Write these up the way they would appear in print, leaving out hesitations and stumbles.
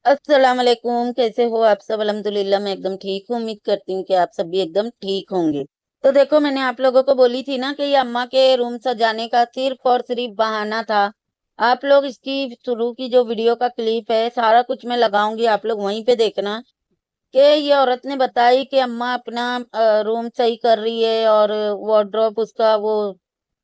अस्सलाम वालेकुम। कैसे हो आप सब? अल्हम्दुलिल्लाह मैं एकदम ठीक हूँ। उम्मीद करती हूँ कि आप सब भी एकदम ठीक होंगे। तो देखो, मैंने आप लोगों को बोली थी ना कि ये अम्मा के रूम सजाने का सिर्फ और सिर्फ बहाना था। आप लोग इसकी शुरू की जो वीडियो का क्लिप है सारा कुछ मैं लगाऊंगी, आप लोग वहीं पे देखना कि ये औरत ने बताई कि अम्मा अपना रूम सही कर रही है और वार्डरोब उसका वो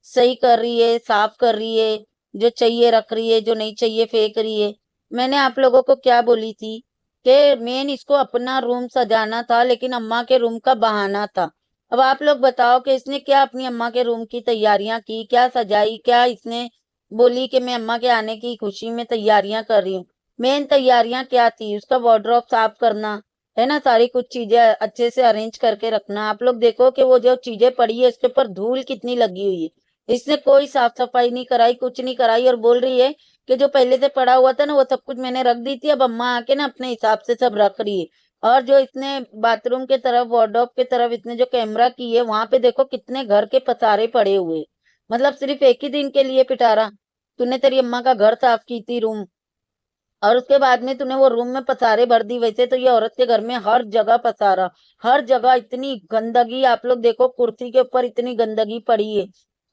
सही कर रही है, साफ कर रही है, जो चाहिए रख रही है, जो नहीं चाहिए फेंक रही है। मैंने आप लोगों को क्या बोली थी कि मेन इसको अपना रूम सजाना था, लेकिन अम्मा के रूम का बहाना था। अब आप लोग बताओ कि इसने क्या अपनी अम्मा के रूम की तैयारियां की, क्या सजाई, क्या इसने बोली कि मैं अम्मा के आने की खुशी में तैयारियां कर रही हूँ। मेन तैयारियां क्या थी? उसका वार्डरोब साफ करना, है ना, सारी कुछ चीजें अच्छे से अरेंज करके रखना। आप लोग देखो कि वो जो चीजें पड़ी है उसके ऊपर धूल कितनी लगी हुई है। इसने कोई साफ सफाई नहीं कराई, कुछ नहीं कराई, और बोल रही है कि जो पहले से पड़ा हुआ था ना वो सब कुछ मैंने रख दी थी, अब अम्मा आके ना अपने हिसाब से सब रख रही है। और जो इसने बाथरूम के तरफ, वार्डरोब के तरफ इसने जो कैमरा की है, वहां पे देखो कितने घर के पसारे पड़े हुए। मतलब सिर्फ एक ही दिन के लिए पिटारा तूने तेरी अम्मा का घर साफ की थी, रूम, और उसके बाद में तूने वो रूम में पसारे भर दी। वैसे तो ये औरत के घर में हर जगह पसारा, हर जगह इतनी गंदगी। आप लोग देखो कुर्सी के ऊपर इतनी गंदगी पड़ी है,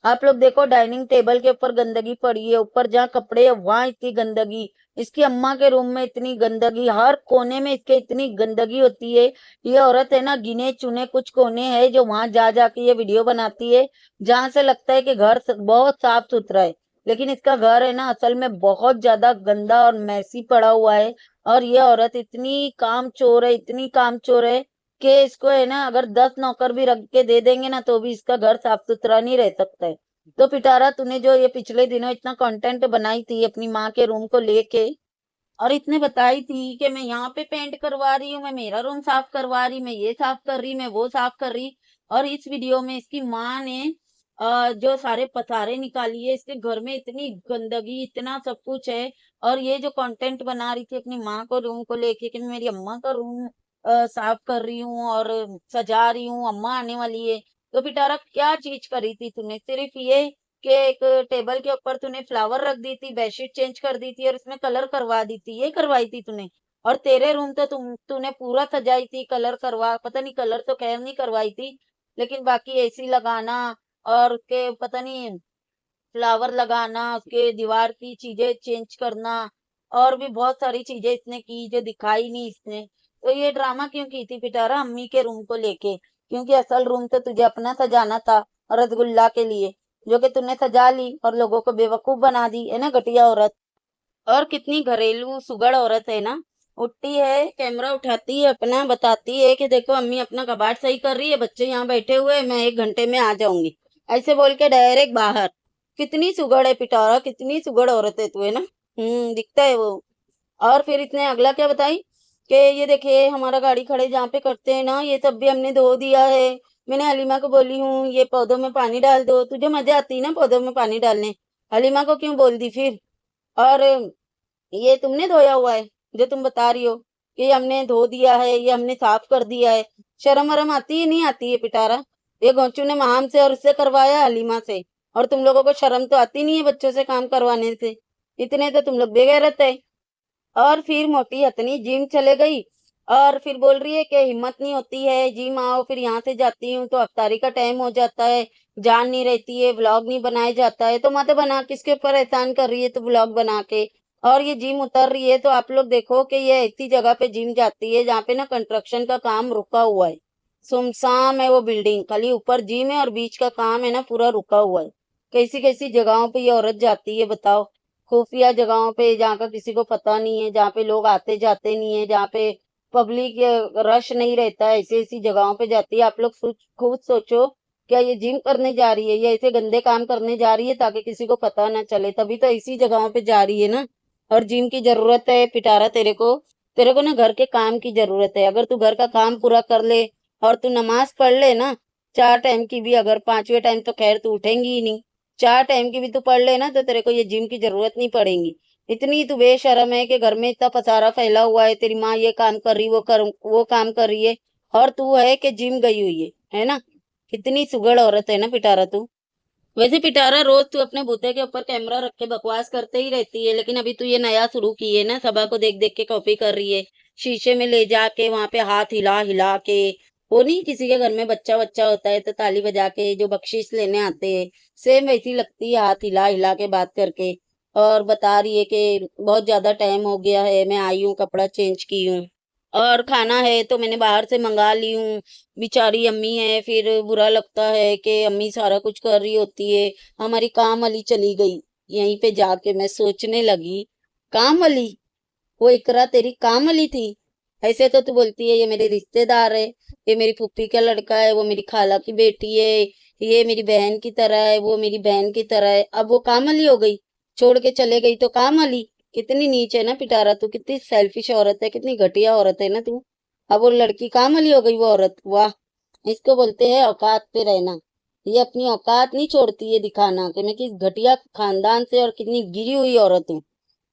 आप लोग देखो डाइनिंग टेबल के ऊपर गंदगी पड़ी है, ऊपर जहाँ कपड़े है वहां इतनी गंदगी। इसकी अम्मा के रूम में इतनी गंदगी, हर कोने में इसके इतनी गंदगी होती है। ये औरत है ना, गिने चुने कुछ कोने हैं जो वहां जा जाके ये वीडियो बनाती है, जहां से लगता है कि घर बहुत साफ सुथरा है, लेकिन इसका घर है ना असल में बहुत ज्यादा गंदा और मैसी पड़ा हुआ है। और ये औरत इतनी काम चोर है, इतनी काम चोर है कि इसको है ना अगर 10 नौकर भी रख के दे देंगे ना तो भी इसका घर साफ सुथरा नहीं रह सकता है। तो पिटारा, तूने जो ये पिछले दिनों इतना कंटेंट बनाई थी अपनी माँ के रूम को लेके, और इतने बताई थी कि मैं यहाँ पे पेंट करवा रही हूँ, मैं मेरा रूम साफ करवा रही, मैं ये साफ कर रही, मैं वो साफ कर रही, और इस वीडियो में इसकी माँ ने जो सारे पसारे निकाली है, इसके घर में इतनी गंदगी, इतना सब कुछ है। और ये जो कंटेंट बना रही थी अपनी माँ को रूम को लेके कि मैं मेरी अम्मा का रूम साफ कर रही हूँ और सजा रही हूँ, अम्मा आने वाली है। तो बेचारा क्या चीज करी थी तूने? सिर्फ ये कि एक टेबल के ऊपर तूने फ्लावर रख दी थी, बेडशीट चेंज कर दी थी और इसमें कलर करवा दी थी, ये करवाई थी तूने। और तेरे रूम तो तूने पूरा सजाई थी, कलर करवा, पता नहीं, कलर तो खैर नहीं करवाई थी, लेकिन बाकी एसी लगाना और उसके पता नहीं फ्लावर लगाना, उसके दीवार की चीजें चेंज करना, और भी बहुत सारी चीजें इसने की जो दिखाई नहीं इसने। तो ये ड्रामा क्यों की थी पिटारा अम्मी के रूम को लेके? क्योंकि असल रूम तो तुझे अपना सजाना था रसगुल्ला के लिए, जो कि तूने सजा ली और लोगों को बेवकूफ बना दी, है ना, घटिया औरत। और कितनी घरेलू सुगड़ औरत है ना। उठती है, कैमरा उठाती है अपना, बताती है कि देखो अम्मी अपना कबाड़ सही कर रही है, बच्चे यहाँ बैठे हुए हैं, मैं 1 घंटे में आ जाऊंगी, ऐसे बोल के डायरेक्ट बाहर। कितनी सुगड़ है पिटारा, कितनी सुगड़ औरत है तू, है ना। दिखता है वो। और फिर इसने अगला क्या बताई कि ये देखिए हमारा गाड़ी खड़े जहाँ पे करते हैं ना, ये सब भी हमने धो दिया है। मैंने हलीमा को बोली हूँ ये पौधों में पानी डाल दो, तुझे मजा आती है ना पौधों में पानी डालने, हलीमा को क्यों बोल दी फिर? और ये तुमने धोया हुआ है जो तुम बता रही हो कि ये हमने धो दिया है, ये हमने साफ कर दिया है? शर्म वरम आती है नहीं आती है पिटारा? ये गोचू ने महाम से और उससे करवाया हलीमा से, और तुम लोगों को शर्म तो आती नहीं है बच्चों से काम करवाने से? इतने तो तुम लोग बेगैरत है। और फिर मोटी हथनी जिम चले गई और फिर बोल रही है कि हिम्मत नहीं होती है जिम आओ, फिर यहाँ से जाती हूँ तो अफ्तारी का टाइम हो जाता है, जान नहीं रहती है, व्लॉग नहीं बनाया जाता है। तो मत बना, किसके ऊपर एहसान कर रही है तो व्लॉग बना के। और ये जिम उतर रही है तो आप लोग देखो कि ये ऐसी जगह पे जिम जाती है जहाँ पे ना कंस्ट्रक्शन का काम रुका हुआ है, सुनसान है वो बिल्डिंग, खाली ऊपर जिम है और बीच का काम है ना पूरा रुका हुआ है। कैसी कैसी जगहों पे ये औरत जाती है बताओ? खुफिया जगहों पे जहाँ का किसी को पता नहीं है, जहाँ पे लोग आते जाते नहीं है, जहाँ पे पब्लिक रश नहीं रहता है, ऐसी ऐसी जगहों पे जाती है। आप लोग खुद सोचो, क्या ये जिम करने जा रही है या ऐसे गंदे काम करने जा रही है ताकि किसी को पता ना चले? तभी तो ऐसी जगहों पे जा रही है ना। और जिम की जरूरत है पिटारा तेरे को ना घर के काम की जरूरत है। अगर तू घर का काम पूरा कर ले और तू नमाज पढ़ ले ना, 4 टाइम की भी, अगर 5वें टाइम तो खैर तू उठेंगी ही नहीं, 4 टाइम की भी तू पढ़ लेना तो तेरे को ये जिम की जरूरत नहीं पड़ेगी। इतनी तू बेशर्म है कि घर में इतना पसारा फैला हुआ है, तेरी माँ ये काम कर रही, वो काम कर रही है, और तू है कि जिम गई हुई है ना। कितनी सुगड़ औरत है ना पिटारा तू। वैसे पिटारा रोज तू अपने बूते के ऊपर कैमरा रख के बकवास करते ही रहती है, लेकिन अभी तू ये नया शुरू की है ना, सबा को देख देख के कॉपी कर रही है। शीशे में ले जाके वहां पे हाथ हिला हिला के, वो नहीं किसी के घर में बच्चा बच्चा होता है तो ताली बजा के जो बख्शीश लेने आते हैं, सेम वैसी लगती है, हाथ हिला हिला के बात करके। और बता रही है कि बहुत ज्यादा टाइम हो गया है, मैं आई हूँ, कपड़ा चेंज की हूँ, और खाना है तो मैंने बाहर से मंगा ली हूँ। बेचारी अम्मी है, फिर बुरा लगता है कि अम्मी सारा कुछ कर रही होती है, हमारी काम वाली चली गई। यहीं पे जाके मैं सोचने लगी, काम वाली, वो इकरा तेरी काम वाली थी? ऐसे तो तू बोलती है ये मेरे रिश्तेदार है, ये मेरी फूफी का लड़का है, वो मेरी खाला की बेटी है, ये मेरी बहन की तरह है, वो मेरी बहन की तरह है, अब वो काम वाली हो गई, छोड़ के चले गई तो काम वाली। कितनी नीच है ना पिटारा तू, कितनी सेल्फिश औरत है, कितनी घटिया औरत है ना तू। अब वो लड़की काम वाली हो गई, वो औरत, वाह। इसको बोलते हैं औकात पे रहना। ये अपनी औकात नहीं छोड़ती है दिखाना कि मैं किस घटिया खानदान से और कितनी गिरी हुई औरत हूँ।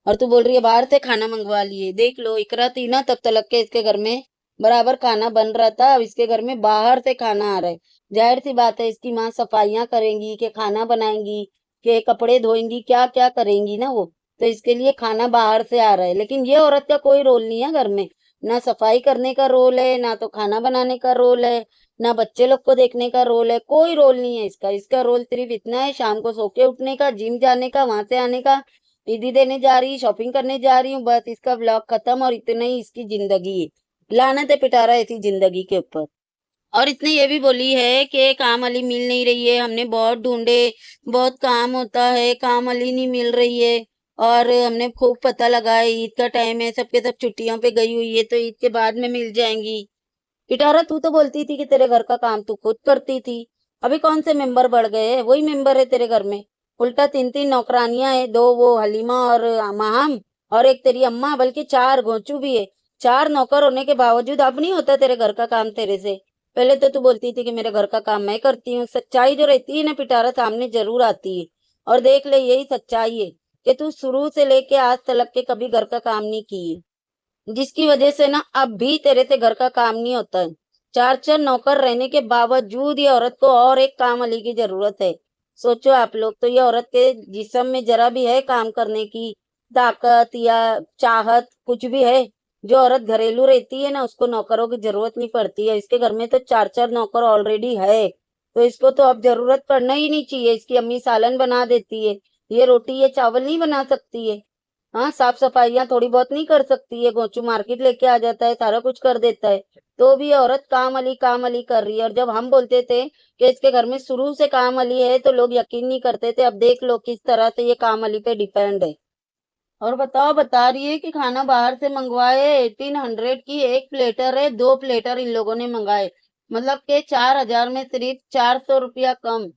और तू बोल रही है बाहर से खाना मंगवा लिए, देख लो इकरा थी ना तब तलक के इसके घर में बराबर खाना बन रहा था, अब इसके घर में बाहर से खाना आ रहा है। जाहिर सी बात है इसकी माँ सफाइयां करेंगी कि खाना बनाएंगी कि कपड़े धोएंगी, क्या क्या करेंगी ना वो, तो इसके लिए खाना बाहर से आ रहा है। लेकिन ये औरत का कोई रोल नहीं है घर में, ना सफाई करने का रोल है, ना तो खाना बनाने का रोल है, ना बच्चे लोग को देखने का रोल है, कोई रोल नहीं है इसका। इसका रोल सिर्फ इतना है शाम को सो के उठने का, जिम जाने का, वहां से आने का, ईदी देने जा रही, शॉपिंग करने जा रही हूँ, बस इसका व्लॉग खत्म, और इतना ही इसकी जिंदगी है। लानत है पिटारा ऐसी जिंदगी के ऊपर। और इसने ये भी बोली है कि काम वाली मिल नहीं रही है, हमने बहुत ढूंढे, बहुत काम होता है, काम वाली नहीं मिल रही है, और हमने खूब पता लगाया, ईद का टाइम है, सबके सब छुट्टियों पे गई हुई है, तो ईद के बाद में मिल जाएंगी। पिटारा तू तो बोलती थी कि तेरे घर का काम तू खुद करती थी, अभी कौन से मेंबर बढ़ गए हैं? वही मेंबर है तेरे घर में, उल्टा तीन तीन नौकरानियां है, दो वो हलीमा और माहम, और एक तेरी अम्मा, बल्कि चार घोंचू भी है। चार नौकर होने के बावजूद अब नहीं होता तेरे घर का काम तेरे से। पहले तो तू बोलती थी कि मेरे घर का काम मैं करती हूँ, सच्चाई जो रहती है ना पिटारा सामने जरूर आती है। और देख ले यही सच्चाई है कि तू शुरू से लेके आज तक के कभी घर का काम नहीं की है, जिसकी वजह से ना अब भी तेरे से घर का काम नहीं होता है। चार चार नौकर रहने के बावजूद ये औरत को और एक काम वाली की जरूरत है। सोचो आप लोग, तो ये औरत के जिस्म में जरा भी है काम करने की ताकत या चाहत, कुछ भी है? जो औरत घरेलू रहती है ना उसको नौकरों की जरूरत नहीं पड़ती है, इसके घर में तो चार चार नौकर ऑलरेडी है, तो इसको तो अब जरूरत पड़ना ही नहीं चाहिए। इसकी अम्मी सालन बना देती है, ये रोटी ये चावल नहीं बना सकती है? हाँ, साफ सफाइयाँ थोड़ी बहुत नहीं कर सकती है? गोचू मार्केट लेके आ जाता है, सारा कुछ कर देता है, तो भी औरत काम वाली कर रही है। और जब हम बोलते थे कि इसके घर में शुरू से काम वाली है तो लोग यकीन नहीं करते थे, अब देख लो किस तरह से ये काम वाली पे डिपेंड है। और बताओ, बता रही है कि खाना बाहर से मंगवाए, 1800 की एक प्लेटर है, दो प्लेटर इन लोगों ने मंगाए, मतलब के 4000 में सिर्फ 400 रुपया कम।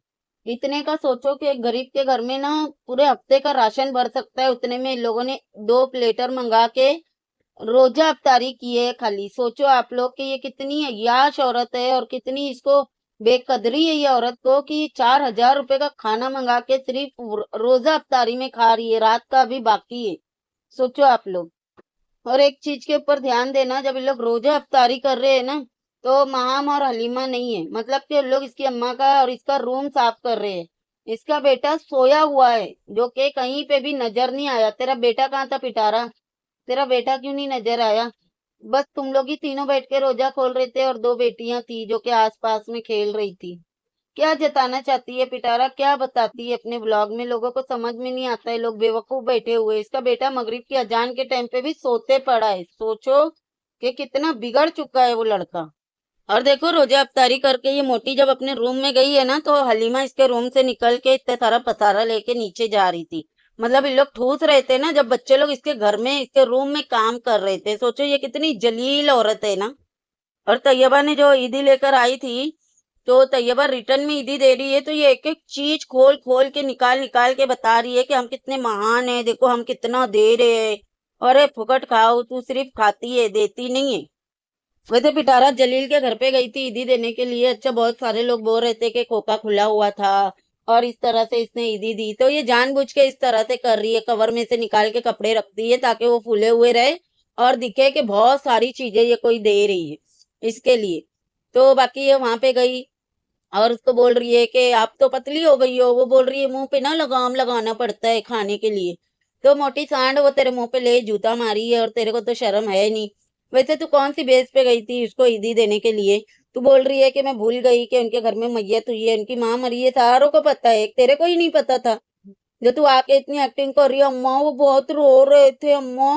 इतने का सोचो कि एक गरीब के घर में ना पूरे हफ्ते का राशन भर सकता है, उतने में इन लोगों ने दो प्लेटर मंगा के रोजा अफ्तारी की है खाली। सोचो आप लोग कि ये कितनी अय्याश औरत है और कितनी इसको बेकदरी है ये औरत को कि 4000 रुपए का खाना मंगा के सिर्फ रोजा अफ्तारी में खा रही है, रात का अभी बाकी है। सोचो आप लोग। और एक चीज के ऊपर ध्यान देना, जब ये लोग रोजा अफ्तारी कर रहे हैं ना, तो महाम और हलीमा नहीं है, मतलब कि लोग इसकी अम्मा का और इसका रूम साफ कर रहे हैं। इसका बेटा सोया हुआ है, जो कि कहीं पे भी नजर नहीं आया। तेरा बेटा कहाँ था पिटारा? तेरा बेटा क्यों नहीं नजर आया? बस तुम लोग ही तीनों बैठ के रोजा खोल रहे थे, और दो बेटियां थी जो कि आसपास में खेल रही थी। क्या जताना चाहती है पिटारा, क्या बताती है अपने ब्लॉग में? लोगों को समझ में नहीं आता है, लोग बेवकूफ बैठे हुए। इसका बेटा मगरिब की अजान के टाइम पे भी सोते पड़ा है। सोचो कि कितना बिगड़ चुका है वो लड़का। और देखो रोजा अफ्तारी करके ये मोटी जब अपने रूम में गई है ना, तो हलीमा इसके रूम से निकल के इतना सारा पसारा लेके नीचे जा रही थी। मतलब इन लोग ठूस रहे थे ना, जब बच्चे लोग इसके घर में इसके रूम में काम कर रहे थे। सोचो ये कितनी जलील औरत है ना। और तैयबा ने जो ईदी लेकर आई थी, तो तैयबा रिटर्न में ईदी दे रही है, तो ये एक एक चीज खोल खोल के निकाल निकाल के बता रही है कि हम कितने महान हैं, देखो हम कितना दे रहे हैं। अरे फुकट खाओ, तू सिर्फ खाती है, देती नहीं है। वैसे पिटारा जलील के घर पे गई थी ईदी देने के लिए। अच्छा, बहुत सारे लोग बोल रहे थे कि खोखा खुला हुआ था और इस तरह से इसने ईदी दी, तो ये जानबूझ के इस तरह से कर रही है, कवर में से निकाल के कपड़े रखती है ताकि वो फूले हुए रहे और दिखे कि बहुत सारी चीजें ये कोई दे रही है इसके लिए। तो बाकी ये वहां पे गई, और उसको बोल रही है कि आप तो पतली हो गई हो। वो बोल रही है मुंह पे ना लगाम लगाना पड़ता है खाने के लिए। तो मोटी सांड वो तेरे मुंह पे ले जूता मारी है और तेरे को तो शर्म है नहीं। वैसे तू कौन सी बेस पे गई थी उसको ईदी देने के लिए? तू बोल रही है कि मैं भूल गई कि उनके घर में मैयत हुई है, उनकी माँ मरी है, सारों को पता है, तेरे को ही नहीं पता था। जो तू आके इतनी एक्टिंग कर रही है, अम्मा वो बहुत रो रहे थे अम्मा,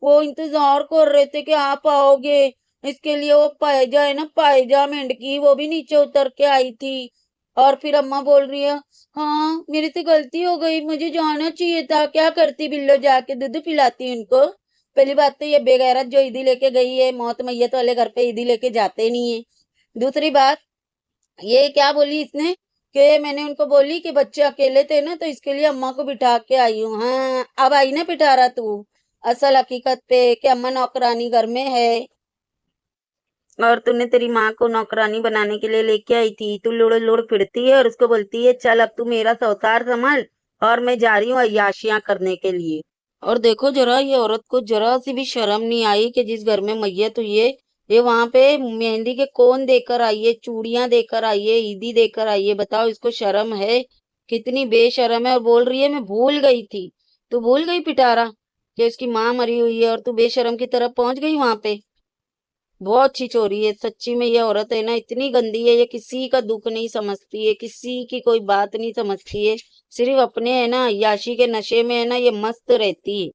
वो इंतजार कर रहे थे कि आप आओगे, इसके लिए वो पायजा है ना, पायजा मेंढकी, वो भी नीचे उतर के आई थी। और फिर अम्मा बोल रही है हाँ मेरे से गलती हो गई, मुझे जाना चाहिए था, क्या करती बिल्लो, जाके दूध पिलाती उनको। पहली बात तो ये बेगैरत जो ईदी लेके गई है, मौत मैयत वाले घर पे ईदी लेके जाते नहीं है। दूसरी बात, ये क्या बोली इसने कि मैंने उनको बोली कि बच्चे अकेले थे ना तो इसके लिए अम्मा को बिठा के आई हूँ। हाँ अब आई ना पिटारा तू असल हकीकत पे कि अम्मा नौकरानी घर में है और तूने तेरी माँ को नौकरानी बनाने के लिए लेके आई थी। तू लुड़ लुड़ फिरती है और उसको बोलती है चल अब तू मेरा संसार संभाल और मैं जा रही हूँ अय्याशियां करने के लिए। और देखो जरा ये औरत को जरा सी भी शर्म नहीं आई कि जिस घर में मैयत हुई है ये वहां पे मेहंदी के कोन देकर आई है, चूड़ियां देकर आई है, ईदी देकर आई है। बताओ इसको शर्म है? कितनी बेशर्म है। और बोल रही है मैं भूल गई थी। तू भूल गई पिटारा कि उसकी माँ मरी हुई है और तू बेशर्म की तरफ पहुंच गई वहां पे। बहुत अच्छी चोरी है सच्ची में। ये औरत है ना इतनी गंदी है, ये किसी का दुख नहीं समझती है, किसी की कोई बात नहीं समझती है, सिर्फ अपने है ना याशी के नशे में है ना ये मस्त रहती है।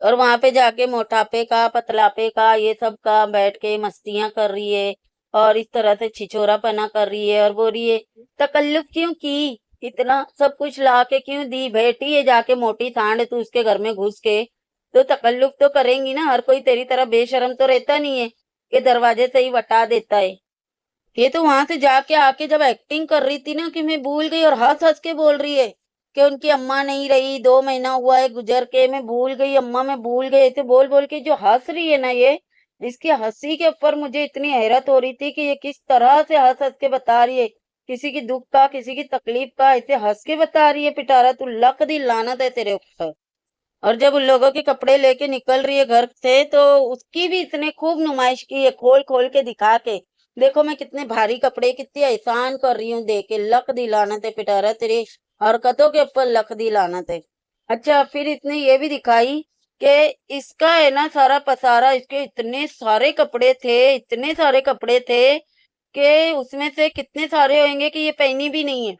और वहां पे जाके मोटापे का पतलापे का ये सब का बैठ के मस्तियां कर रही है और इस तरह से छिछोरापना कर रही है और बोल रही है तकल्लुफ क्यों की, इतना सब कुछ ला के क्यों दी, बैठी है जाके मोटी सांड तू उसके घर में घुस के। तो तकल्लुफ तो करेंगी ना, हर कोई तेरी तरह बेशरम तो रहता नहीं है कि दरवाजे से ही वटा देता है। ये तो वहां से जाके आके जब एक्टिंग कर रही थी ना कि मैं भूल गई और हंस हंस के बोल रही है कि उनकी अम्मा नहीं रही, 2 महीना हुआ है गुजर के, मैं भूल गई अम्मा, मैं भूल गई, ऐसे बोल बोल के जो हंस रही है ना ये, इसकी हंसी के ऊपर मुझे इतनी हैरत हो रही थी कि ये किस तरह से हंस हंस के बता रही है किसी की दुख का किसी की तकलीफ का, ऐसे हंस के बता रही है। पिटारा तू लक दी लानत है तेरे ऊपर। और जब उन लोगों के कपड़े लेके निकल रही है घर से तो उसकी भी इसने खूब नुमाइश की है, खोल खोल के दिखा के देखो मैं कितने भारी कपड़े कितनी एहसान कर रही हूँ, दे के लक दी लानत है पिटारा तेरी हरकतों के ऊपर लक दी लानत है। अच्छा फिर इसने ये भी दिखाई कि इसका है ना सारा पसारा, इसके इतने सारे कपड़े थे, इतने सारे कपड़े थे कि उसमें से कितने सारे होंगे कि ये पहनी भी नहीं है।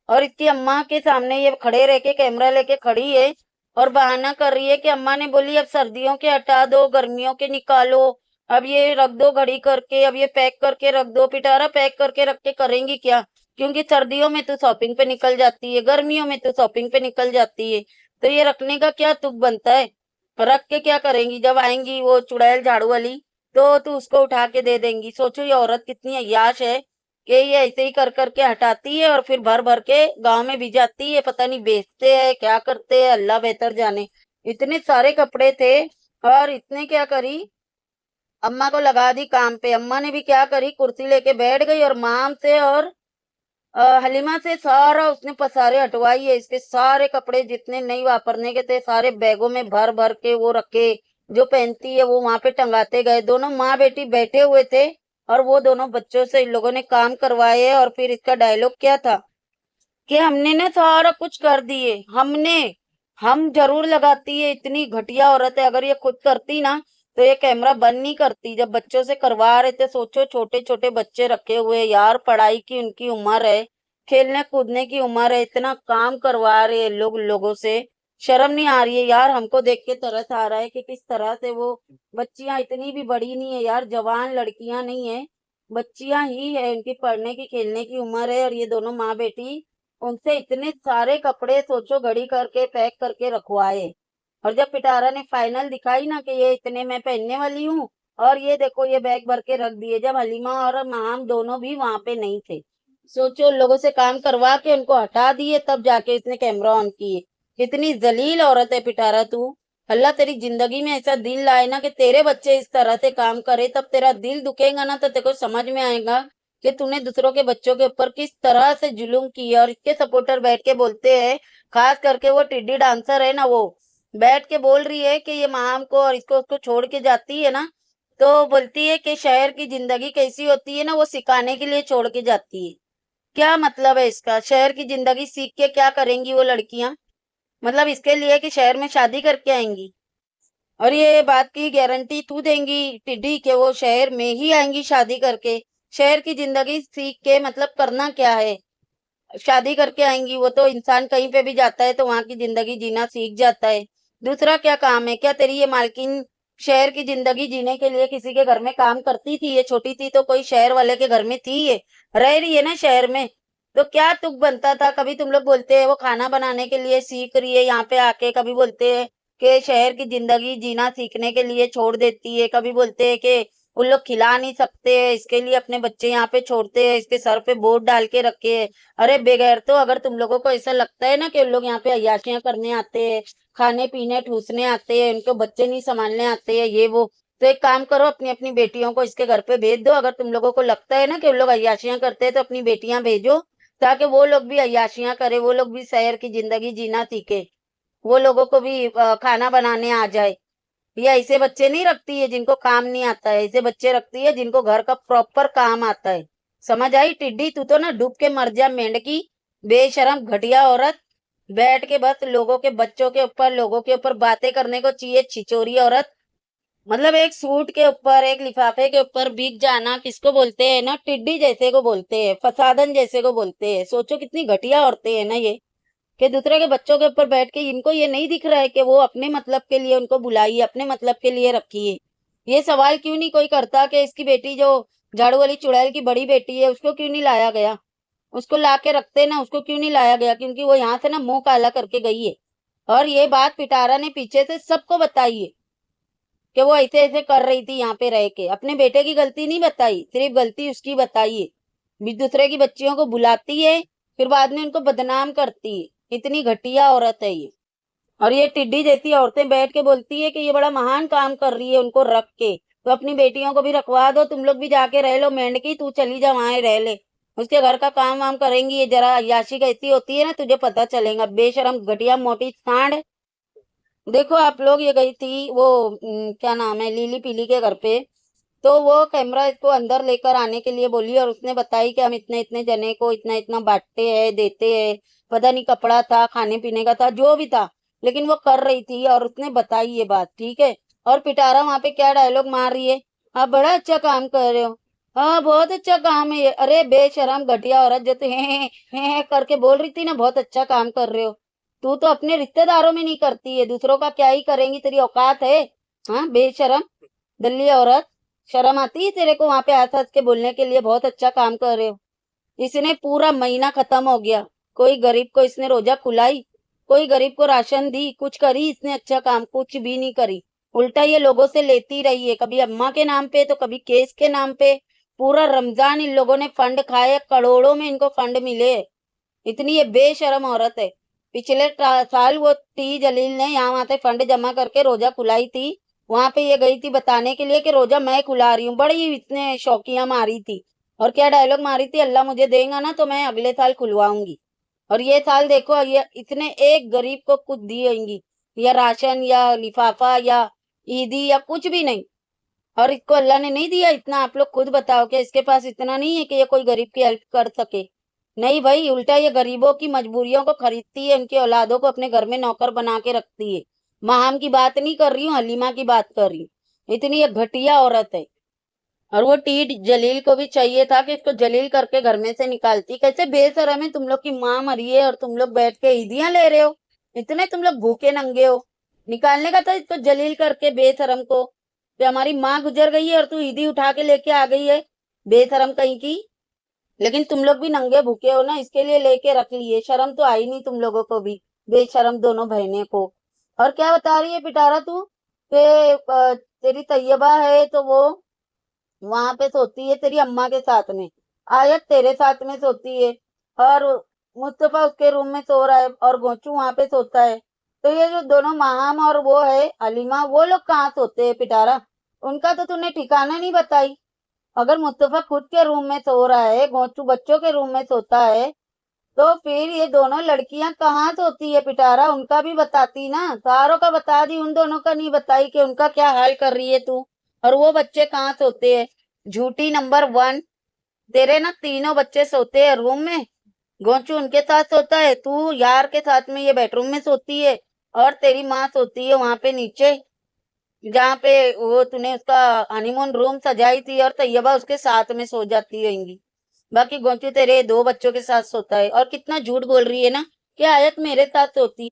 और इसकी अम्मा के सामने ये खड़े रह के कैमरा लेके खड़ी है और बहाना कर रही है कि अम्मा ने बोली अब सर्दियों के हटा दो, गर्मियों के निकालो, अब ये रख दो घड़ी करके, अब ये पैक करके रख दो। पिटारा पैक करके रख के करेंगी क्या? क्योंकि सर्दियों में तो शॉपिंग पे निकल जाती है, गर्मियों में तो शॉपिंग पे निकल जाती है, तो ये रखने का क्या तुक बनता है? रख के क्या करेंगी? जब आएंगी वो चुड़ैल झाड़ू वाली तो तू उसको उठा के दे देंगी। सोचो ये औरत कितनी अय्याश है कि ये ऐसे ही कर करके हटाती है और फिर भर भर के गांव में भी जाती है, पता नहीं बेचते हैं क्या करते हैं, अल्लाह बेहतर जाने। इतने सारे कपड़े थे और इतने क्या करी, अम्मा को लगा दी काम पे। अम्मा ने भी क्या करी, कुर्सी लेके बैठ गई और माम से और हलीमा से सारा उसने पसारे हटवाई है। इसके सारे कपड़े जितने नहीं वापरने के थे सारे बैगों में भर भर के वो रखे, जो पहनती है वो वहां पे टंगाते गए। दोनों माँ बेटी बैठे हुए थे और वो दोनों बच्चों से इन लोगों ने काम करवाए। और फिर इसका डायलॉग क्या था कि हमने ना सारा कुछ कर दिए, हम जरूर लगाती है, इतनी घटिया औरत है, अगर ये खुद करती ना तो ये कैमरा बंद नहीं करती। जब बच्चों से करवा रहे थे, सोचो छोटे छोटे बच्चे रखे हुए यार, पढ़ाई की उनकी उम्र है, खेलने कूदने की उम्र है, इतना काम करवा रहे हैं लोगों से। शर्म नहीं आ रही है यार? हमको देख के तरस आ रहा है कि किस तरह से वो बच्चियां, इतनी भी बड़ी नहीं है यार, जवान लड़कियां नहीं है, बच्चियां ही है, उनकी पढ़ने की खेलने की उम्र है। और ये दोनों माँ बेटी उनसे इतने सारे कपड़े सोचो घड़ी करके पैक करके रखवाए। और जब पिटारा ने फाइनल दिखाई ना कि ये इतने मैं पहनने वाली हूँ और ये देखो ये बैग भर के रख दिए, जब हलीमा और माम दोनों भी वहां पे नहीं थे, सोचो उन लोगों से काम करवा के उनको हटा दिए, तब जाके इसने कैमरा ऑन किए। कितनी जलील औरत है पिटारा तू। अल्लाह तेरी जिंदगी में ऐसा दिल लाए ना कि तेरे बच्चे इस तरह से काम करे, तब तेरा दिल दुखेगा ना तो तेरे को समझ में आएगा कि तूने दूसरों के बच्चों के ऊपर किस तरह से जुल्म किया। और इसके सपोर्टर बैठ के बोलते हैं, खास करके वो टिड्डी डांसर है ना, वो बैठ के बोल रही है कि ये माम को और इसको उसको छोड़ के जाती है ना तो बोलती है कि शहर की जिंदगी कैसी होती है ना वो सिखाने के लिए छोड़ के जाती है। क्या मतलब है इसका? शहर की जिंदगी सीख के क्या करेंगी वो लड़कियां? मतलब इसके लिए कि शहर में शादी करके आएंगी? और ये बात की गारंटी तू देंगी टिड्डी कि वो शहर में ही आएंगी शादी करके? शहर की जिंदगी सीख के मतलब करना क्या है? शादी करके आएंगी? वो तो इंसान कहीं पे भी जाता है तो वहां की जिंदगी जीना सीख जाता है। दूसरा क्या काम है? क्या तेरी ये मालकिन शहर की जिंदगी जीने के लिए किसी के घर में काम करती थी? ये छोटी थी तो कोई शहर वाले के घर में थी? ये रह रही है ना शहर में, तो क्या तुक बनता था? कभी तुम लोग बोलते हैं वो खाना बनाने के लिए सीख रही है यहाँ पे आके, कभी बोलते हैं कि शहर की जिंदगी जीना सीखने के लिए छोड़ देती है, कभी बोलते हैं कि उन लोग खिला नहीं सकते इसके लिए अपने बच्चे यहाँ पे छोड़ते हैं, इसके सर पे बोझ डाल के रखे है। अरे बेगैर तो, अगर तुम लोगों को ऐसा लगता है ना कि उन लोग यहाँ पे अय्याशियां करने आते हैं, खाने पीने ठूसने आते हैं, उनको बच्चे नहीं संभालने आते हैं ये वो, तो एक काम करो अपनी अपनी बेटियों को इसके घर पे भेज दो। अगर तुम लोगों को लगता है ना कि उन लोग अय्याशियां करते हैं तो अपनी बेटियां भेजो, ताकि वो लोग भी अय्याशियां करे, वो लोग भी शहर की जिंदगी जीना सीखे, वो लोगों को भी खाना बनाने आ जाए। ये ऐसे बच्चे नहीं रखती है जिनको काम नहीं आता है, ऐसे बच्चे रखती है जिनको घर का प्रॉपर काम आता है। समझ आई टिड्डी? तू तो ना डूब के मर जा मेंढकी, बेशरम घटिया औरत। बैठ के बस लोगों के बच्चों के ऊपर, लोगों के ऊपर बातें करने को चाहिए, छिचोरी औरत। मतलब एक सूट के ऊपर, एक लिफाफे के ऊपर बिक जाना किसको बोलते हैं ना? टिड्डी जैसे को बोलते हैं, फसादन जैसे को बोलते हैं। सोचो कितनी घटिया औरतें हैं ना ये, कि दूसरे के बच्चों के ऊपर बैठ के इनको ये नहीं दिख रहा है कि वो अपने मतलब के लिए उनको बुलाई है, अपने मतलब के लिए रखी है। ये सवाल क्यों नहीं कोई करता कि इसकी बेटी जो झाड़ू वाली चुड़ैल की बड़ी बेटी है उसको क्यों नहीं लाया गया? उसको ला के रखते ना, उसको क्यों नहीं लाया गया? क्योंकि वो यहाँ से ना मुंह काला करके गई है। और ये बात पिटारा ने पीछे से सबको बताई है कि वो ऐसे ऐसे कर रही थी यहाँ पे रह के, अपने बेटे की गलती नहीं बताई, सिर्फ गलती उसकी बताई है। दूसरे की बच्चियों को बुलाती है, फिर बाद में उनको बदनाम करती है। इतनी घटिया औरत है ये। और ये टिड्डी जैसी औरतें बैठ के बोलती है कि ये बड़ा महान काम कर रही है उनको रख के, तो अपनी बेटियों को भी रखवा दो, तुम लोग भी जाके रह लो। मेंढकी तू चली जा वहां रह ले, उसके घर का काम वाम करेंगी। ये जरा अय्याशी कैसी होती है ना तुझे पता चलेगा, बेशरम घटिया मोटी सांड। देखो आप लोग, ये गई थी वो क्या नाम है, लीली पीली के घर पे, तो वो कैमरा इसको अंदर लेकर आने के लिए बोली और उसने बताई कि हम इतने इतने जने को इतना इतना बांटते हैं, देते हैं। पता नहीं कपड़ा था, खाने पीने का था, जो भी था, लेकिन वो कर रही थी और उसने बताई ये बात, ठीक है। और पिटारा वहां पे क्या डायलॉग मार रही है, हाँ बड़ा अच्छा काम कर रहे हो, हाँ बहुत अच्छा काम है ये। अरे बेशरम घटिया औरत, जो तू हे करके बोल रही थी ना बहुत अच्छा काम कर रहे हो, तू तो अपने रिश्तेदारों में नहीं करती है, दूसरों का क्या ही करेंगी? तेरी औकात है? हाँ बेशरम दल्ली औरत, शर्म आती है तेरे को वहां पे हंस हंस के बोलने के लिए बहुत अच्छा काम कर रहे हो? इसने पूरा महीना खत्म हो गया, कोई गरीब को इसने रोजा खुलाई, कोई गरीब को राशन दी, कुछ करी इसने अच्छा काम? कुछ भी नहीं करी। उल्टा ये लोगों से लेती रही है, कभी अम्मा के नाम पे तो कभी केस के नाम पे। पूरा रमजान इन लोगों ने फंड खाए, करोड़ों में इनको फंड मिले। इतनी ये बेशरम औरत है। पिछले साल वो टी जलील ने यहाँ वहां से फंड जमा करके रोजा खुलाई थी, वहां पे ये गई थी बताने के लिए कि रोजा मैं खुला रही हूँ, बड़ी इसने शौकियां मारी थी। और क्या डायलॉग मारी थी, अल्लाह मुझे देगा ना तो मैं अगले साल खुलवाऊंगी। और ये साल देखो, ये इसने एक गरीब को कुछ दी होंगी, या राशन या लिफाफा या ईदी या कुछ भी नहीं। और इसको अल्लाह ने नहीं दिया इतना? आप लोग खुद बताओ कि इसके पास इतना नहीं है कि ये कोई गरीब की हेल्प कर सके? नहीं भाई, उल्टा ये गरीबों की मजबूरियों को खरीदती है, उनकी औलादों को अपने घर में नौकर बना के रखती है। माहम की बात नहीं कर रही हूँ, हलीमा की बात कर रही हूँ। इतनी ये घटिया औरत है। और वो टी जलील को भी चाहिए था कि इसको जलील करके घर में से निकालती। कैसे बेशरम है, तुम लोग की माँ मरी है और तुम लोग बैठ के ईदियां ले रहे हो, इतने तुम लोग भूखे नंगे हो। निकालने का था इसको जलील करके बेशरम को, कि हमारी माँ गुजर गई है और तू ईदी उठा के लेके आ गई है, बेशरम कहीं की। लेकिन तुम लोग भी नंगे भूखे हो ना, इसके लिए लेके रख लिए। शर्म तो आई नहीं तुम लोगों को भी, बेशरम दोनों बहनें को। और क्या बता रही है पिटारा तू कि तेरी तैयबा है तो वो वहां पे सोती है तेरी अम्मा के साथ में, आयत तेरे साथ में सोती है, और मुस्तफा उसके रूम में सो रहा है और गोचू वहां पे सोता है। तो ये जो दोनों माहम और वो है अलीमा, वो लोग कहाँ सोते हैं पिटारा? उनका तो तूने ठिकाना नहीं बताई। अगर मुस्तफा खुद के रूम में सो रहा है, गोचू बच्चों के रूम में सोता है, तो फिर ये दोनों लड़कियां कहाँ सोती है पिटारा? उनका भी बताती ना, सारों का बता दी, उन दोनों का नहीं बताई कि उनका क्या हाल कर रही है तू। और वो बच्चे कहाँ सोते हैं? झूठी नंबर 1। तेरे ना तीनों बच्चे सोते हैं रूम में, गोंचू उनके साथ सोता है, तू यार के साथ में ये बेडरूम में सोती है, और तेरी माँ सोती है वहां पे नीचे, जहाँ पे वो तूने उसका हनीमून रूम सजाई थी, और तैयबा उसके साथ में सो जाती होंगी। बाकी गोंचू तेरे दो बच्चों के साथ सोता है, और कितना झूठ बोल रही है ना कि आयत मेरे साथ सोती है।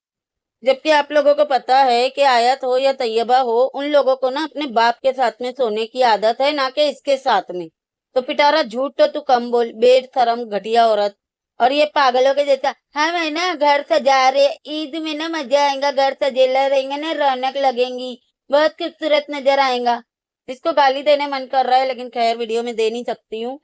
जबकि आप लोगों को पता है कि आयत हो या तैयबा हो, उन लोगों को ना अपने बाप के साथ में सोने की आदत है, ना कि इसके साथ में। तो पिटारा झूठ तो तू कम बोल, बेशरम घटिया औरत। और ये पागलों के जैसा, हाँ मैं ना घर सजा रहे, ईद में ना मजा आएगा, घर सजेला रहेंगे ना, रौनक लगेंगी, बहुत खूबसूरत नजर आएगा। इसको गाली देने मन कर रहा है, लेकिन खैर वीडियो में दे नहीं सकती हूँ।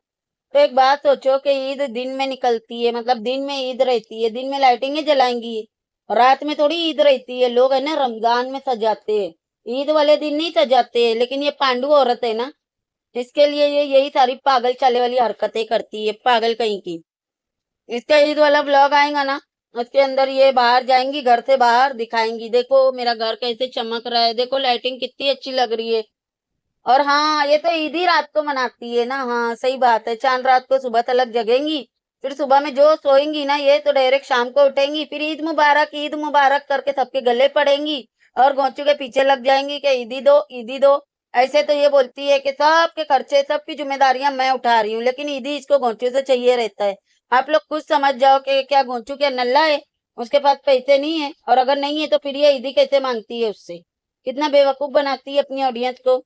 तो एक बात सोचो कि ईद दिन में निकलती है, मतलब दिन में ईद रहती है, दिन में लाइटिंगें जलाएंगी, रात में थोड़ी ईद रहती है। लोग है ना रमजान में सजाते हैं, ईद वाले दिन नहीं सजाते हैं। लेकिन ये पांडु औरत है ना, इसके लिए ये यही सारी पागल चाले वाली हरकतें करती है, पागल कहीं की। इसका ईद वाला ब्लॉग आएगा ना, उसके अंदर ये बाहर जाएंगी, घर से बाहर दिखाएंगी, देखो मेरा घर कैसे चमक रहा है, देखो लाइटिंग कितनी अच्छी लग रही है। और हाँ, ये तो ईद ही रात को मनाती है ना, हाँ सही बात है, चांद रात को सुबह तलक जगेंगी, फिर सुबह में जो सोएंगी ना, ये तो डायरेक्ट शाम को उठेंगी, फिर ईद मुबारक करके सबके गले पड़ेंगी, और गोंचू के पीछे लग जाएंगी कि ईदी दो, ईदी दो। ऐसे तो ये बोलती है कि सबके खर्चे, सबकी जिम्मेदारियां मैं उठा रही हूँ, लेकिन ईदी इसको गोंचू से चाहिए रहता है। आप लोग खुद समझ जाओ कि क्या गोंचू क्या नल्ला है, उसके पास पैसे नहीं है, और अगर नहीं है तो फिर ये ईदी कैसे मांगती है उससे। कितना बेवकूफ बनाती है अपनी ऑडियंस को।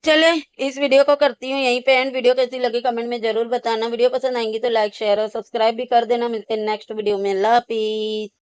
चले, इस वीडियो को करती हूँ यहीं पे एंड। वीडियो कैसी लगी कमेंट में जरूर बताना, वीडियो पसंद आएंगी तो लाइक शेयर और सब्सक्राइब भी कर देना। मिलते हैं नेक्स्ट वीडियो में, अल्लाह हाफिज।